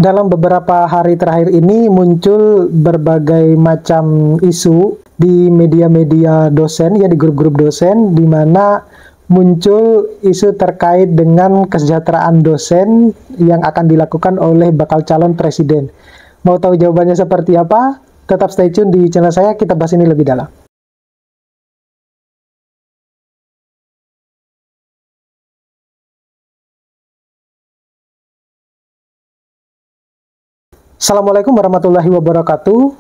Dalam beberapa hari terakhir ini muncul berbagai macam isu di media-media dosen, ya di grup-grup dosen, di mana muncul isu terkait dengan kesejahteraan dosen yang akan dilakukan oleh bakal calon presiden. Mau tahu jawabannya seperti apa? Tetap stay tune di channel saya, kita bahas ini lebih dalam. Assalamualaikum warahmatullahi wabarakatuh.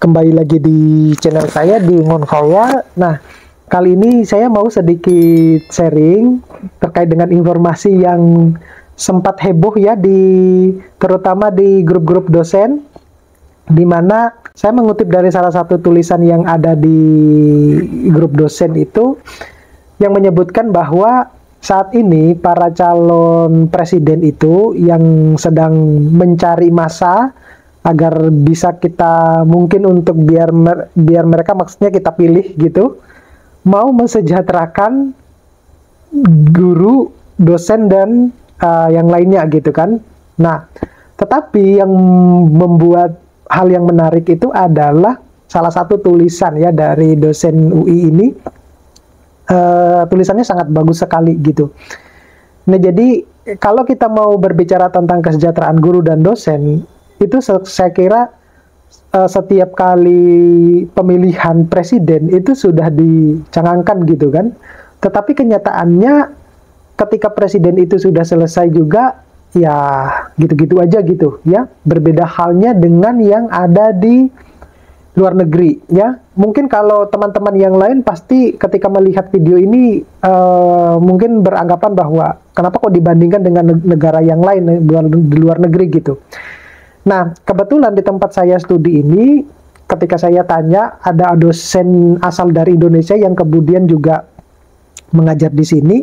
Kembali lagi di channel saya di Ngonghaya. Nah, kali ini saya mau sedikit sharing terkait dengan informasi yang sempat heboh ya terutama di grup-grup dosen, di mana saya mengutip dari salah satu tulisan yang ada di grup dosen itu yang menyebutkan bahwa saat ini para calon presiden itu yang sedang mencari masa agar bisa kita mungkin untuk biar mereka maksudnya kita pilih gitu, mau mensejahterakan guru, dosen dan yang lainnya gitu kan. Nah, tetapi yang membuat hal yang menarik itu adalah salah satu tulisan ya dari dosen UI ini. Tulisannya sangat bagus sekali gitu. Nah, jadi kalau kita mau berbicara tentang kesejahteraan guru dan dosen, itu saya kira setiap kali pemilihan presiden itu sudah dicangangkan gitu kan. Tetapi kenyataannya ketika presiden itu sudah selesai juga, ya gitu-gitu aja gitu ya. Berbeda halnya dengan yang ada di luar negeri ya. Mungkin kalau teman-teman yang lain pasti ketika melihat video ini mungkin beranggapan bahwa kenapa kok dibandingkan dengan negara yang lain di luar negeri gitu. Nah, kebetulan di tempat saya studi ini, ketika saya tanya, ada dosen asal dari Indonesia yang kemudian juga mengajar di sini.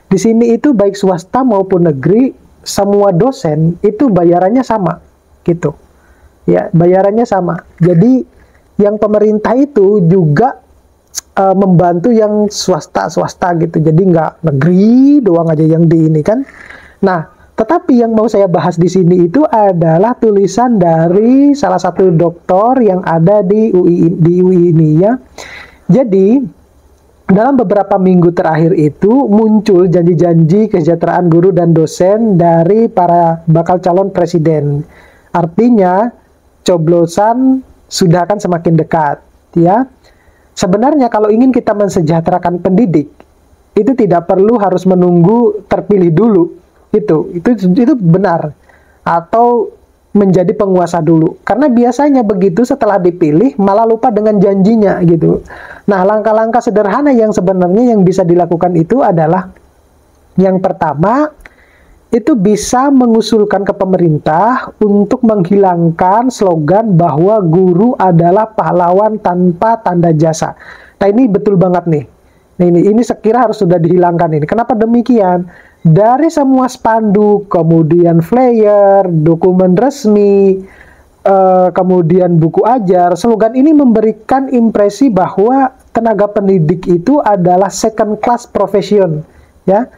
Di sini itu baik swasta maupun negeri, semua dosen itu bayarannya sama gitu. Ya, bayarannya sama. Jadi yang pemerintah itu juga membantu yang swasta gitu. Jadi nggak negeri doang aja yang di ini kan. Nah, tetapi yang mau saya bahas di sini itu adalah tulisan dari salah satu doktor yang ada di UI ini ya. Jadi dalam beberapa minggu terakhir itu muncul janji-janji kesejahteraan guru dan dosen dari para bakal calon presiden. Artinya coblosan sudah akan semakin dekat ya. Sebenarnya kalau ingin kita mensejahterakan pendidik, itu tidak perlu harus menunggu terpilih dulu. Itu benar, atau menjadi penguasa dulu, karena biasanya begitu setelah dipilih malah lupa dengan janjinya gitu. Nah, langkah-langkah sederhana yang sebenarnya yang bisa dilakukan itu adalah yang pertama, itu bisa mengusulkan ke pemerintah untuk menghilangkan slogan bahwa guru adalah pahlawan tanpa tanda jasa. Nah, ini betul banget nih. Nah, ini sekira harus sudah dihilangkan ini. Kenapa demikian? Dari semua spanduk, kemudian flyer, dokumen resmi, kemudian buku ajar, slogan ini memberikan impresi bahwa tenaga pendidik itu adalah second class profession, ya.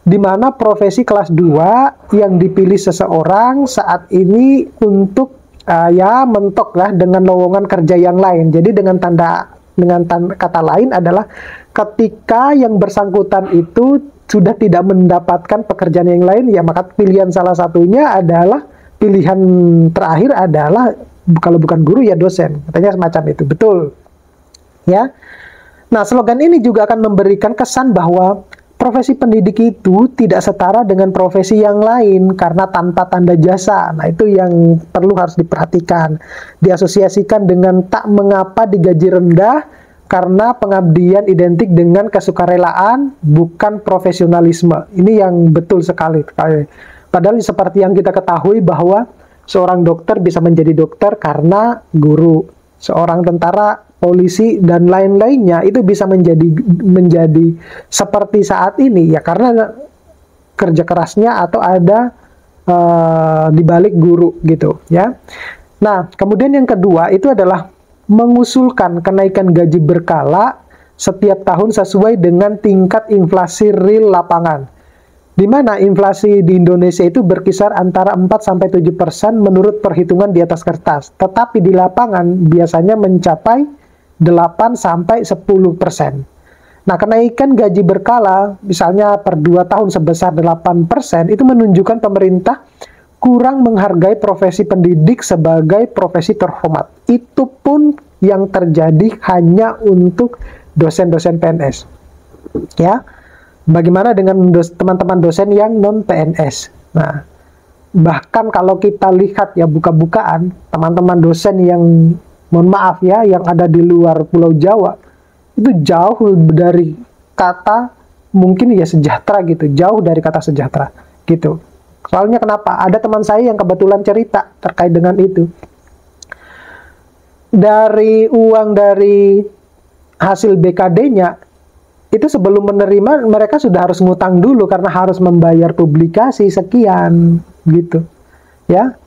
Di mana profesi kelas 2 yang dipilih seseorang saat ini untuk ya mentok lah dengan lowongan kerja yang lain. Jadi dengan kata lain adalah ketika yang bersangkutan itu sudah tidak mendapatkan pekerjaan yang lain, ya maka pilihan salah satunya adalah pilihan terakhir adalah kalau bukan guru ya dosen. Katanya semacam itu, betul. Ya. Nah, slogan ini juga akan memberikan kesan bahwa profesi pendidik itu tidak setara dengan profesi yang lain karena tanpa tanda jasa. Nah, itu yang perlu harus diperhatikan. Diasosiasikan dengan tak mengapa digaji rendah karena pengabdian identik dengan kesukarelaan, bukan profesionalisme. Ini yang betul sekali. Padahal seperti yang kita ketahui bahwa seorang dokter bisa menjadi dokter karena guru. Seorang tentara, polisi dan lain-lainnya itu bisa menjadi seperti saat ini ya karena kerja kerasnya atau ada di balik guru gitu ya. Nah, kemudian yang kedua itu adalah mengusulkan kenaikan gaji berkala setiap tahun sesuai dengan tingkat inflasi real lapangan. di mana inflasi di Indonesia itu berkisar antara 4-7% menurut perhitungan di atas kertas. Tetapi di lapangan biasanya mencapai 8-10%. Nah, kenaikan gaji berkala, misalnya per 2 tahun sebesar 8%, itu menunjukkan pemerintah kurang menghargai profesi pendidik sebagai profesi terhormat. Itu pun yang terjadi hanya untuk dosen-dosen PNS. Ya. Bagaimana dengan teman-teman dosen yang non-PNS? Nah, bahkan kalau kita lihat ya buka-bukaan, teman-teman dosen yang, mohon maaf ya, yang ada di luar Pulau Jawa, itu jauh dari kata, mungkin ya sejahtera gitu, jauh dari kata sejahtera gitu. Soalnya kenapa? Ada teman saya yang kebetulan cerita terkait dengan itu. Dari uang dari hasil BKD-nya, itu sebelum menerima mereka sudah harus ngutang dulu karena harus membayar publikasi sekian gitu ya.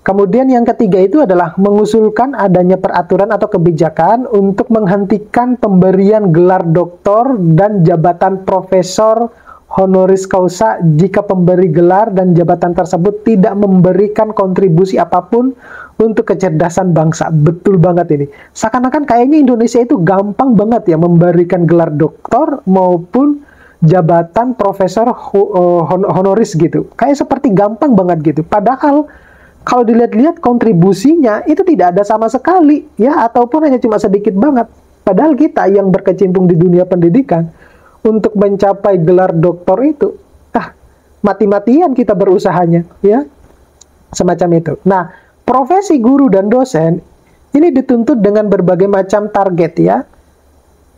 Kemudian yang ketiga itu adalah mengusulkan adanya peraturan atau kebijakan untuk menghentikan pemberian gelar doktor dan jabatan profesor honoris causa jika pemberi gelar dan jabatan tersebut tidak memberikan kontribusi apapun untuk kecerdasan bangsa. Betul banget ini. Seakan-akan kayaknya Indonesia itu gampang banget ya memberikan gelar doktor maupun jabatan profesor honoris gitu. Kayak seperti gampang banget gitu. Padahal kalau dilihat-lihat kontribusinya itu tidak ada sama sekali ya, ataupun hanya cuma sedikit banget. Padahal kita yang berkecimpung di dunia pendidikan untuk mencapai gelar doktor itu, mati-matian kita berusahanya ya. Semacam itu. Nah, profesi guru dan dosen ini dituntut dengan berbagai macam target ya,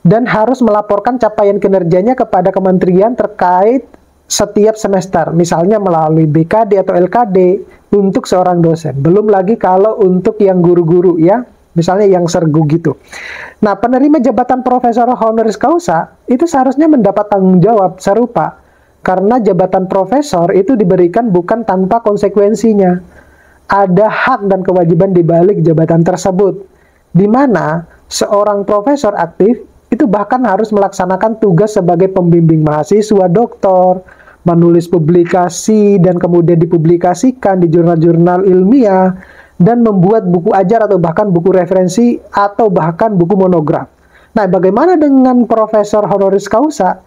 dan harus melaporkan capaian kinerjanya kepada kementerian terkait setiap semester, misalnya melalui BKD atau LKD untuk seorang dosen. Belum lagi kalau untuk yang guru-guru ya, misalnya yang sergu gitu. Nah, penerima jabatan profesor honoris causa itu seharusnya mendapat tanggung jawab serupa, karena jabatan profesor itu diberikan bukan tanpa konsekuensinya. Ada hak dan kewajiban di balik jabatan tersebut, di mana seorang profesor aktif itu bahkan harus melaksanakan tugas sebagai pembimbing mahasiswa doktor, menulis publikasi dan kemudian dipublikasikan di jurnal-jurnal ilmiah, dan membuat buku ajar atau bahkan buku referensi atau bahkan buku monograf. Nah, bagaimana dengan profesor honoris causa?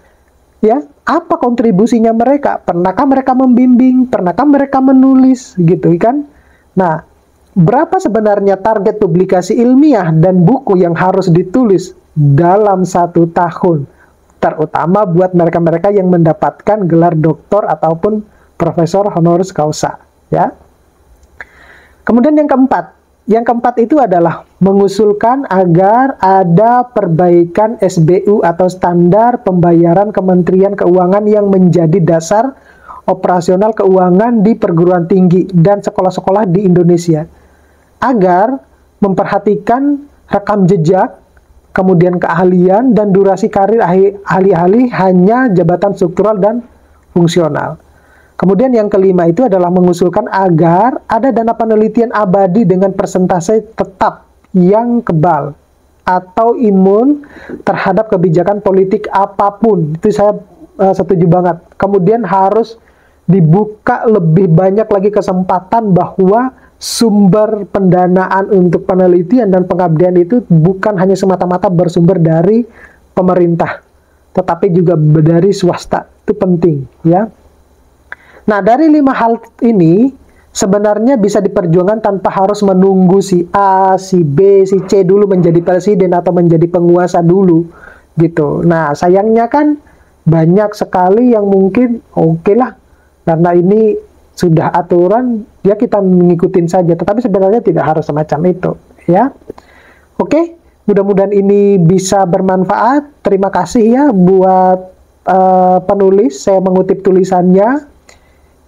Ya, apa kontribusinya mereka? Pernahkah mereka membimbing? Pernahkah mereka menulis? Gitu kan? Nah, berapa sebenarnya target publikasi ilmiah dan buku yang harus ditulis dalam 1 tahun? Terutama buat mereka-mereka yang mendapatkan gelar doktor ataupun profesor honoris causa. Ya. Kemudian yang keempat itu adalah mengusulkan agar ada perbaikan SBU atau standar pembayaran Kementerian Keuangan yang menjadi dasar operasional keuangan di perguruan tinggi dan sekolah-sekolah di Indonesia, agar memperhatikan rekam jejak, kemudian keahlian dan durasi karir ahli-ahli hanya jabatan struktural dan fungsional. Kemudian yang kelima itu adalah mengusulkan agar ada dana penelitian abadi dengan persentase tetap yang kebal atau imun terhadap kebijakan politik apapun. Itu saya setuju banget. Kemudian harus dibuka lebih banyak lagi kesempatan bahwa sumber pendanaan untuk penelitian dan pengabdian itu bukan hanya semata-mata bersumber dari pemerintah, tetapi juga dari swasta. Itu penting ya. Nah, dari 5 hal ini sebenarnya bisa diperjuangkan tanpa harus menunggu si A, si B, si C dulu menjadi presiden atau menjadi penguasa dulu gitu. Nah, sayangnya kan banyak sekali yang mungkin oke lah, karena ini sudah aturan, ya kita mengikutin saja. Tetapi sebenarnya tidak harus semacam itu, ya. Oke, mudah-mudahan ini bisa bermanfaat. Terima kasih ya buat penulis. Saya mengutip tulisannya,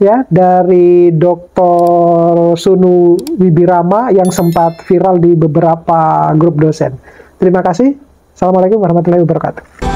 ya, dari Dr. Sunu Wibirama yang sempat viral di beberapa grup dosen. Terima kasih. Assalamualaikum warahmatullahi wabarakatuh.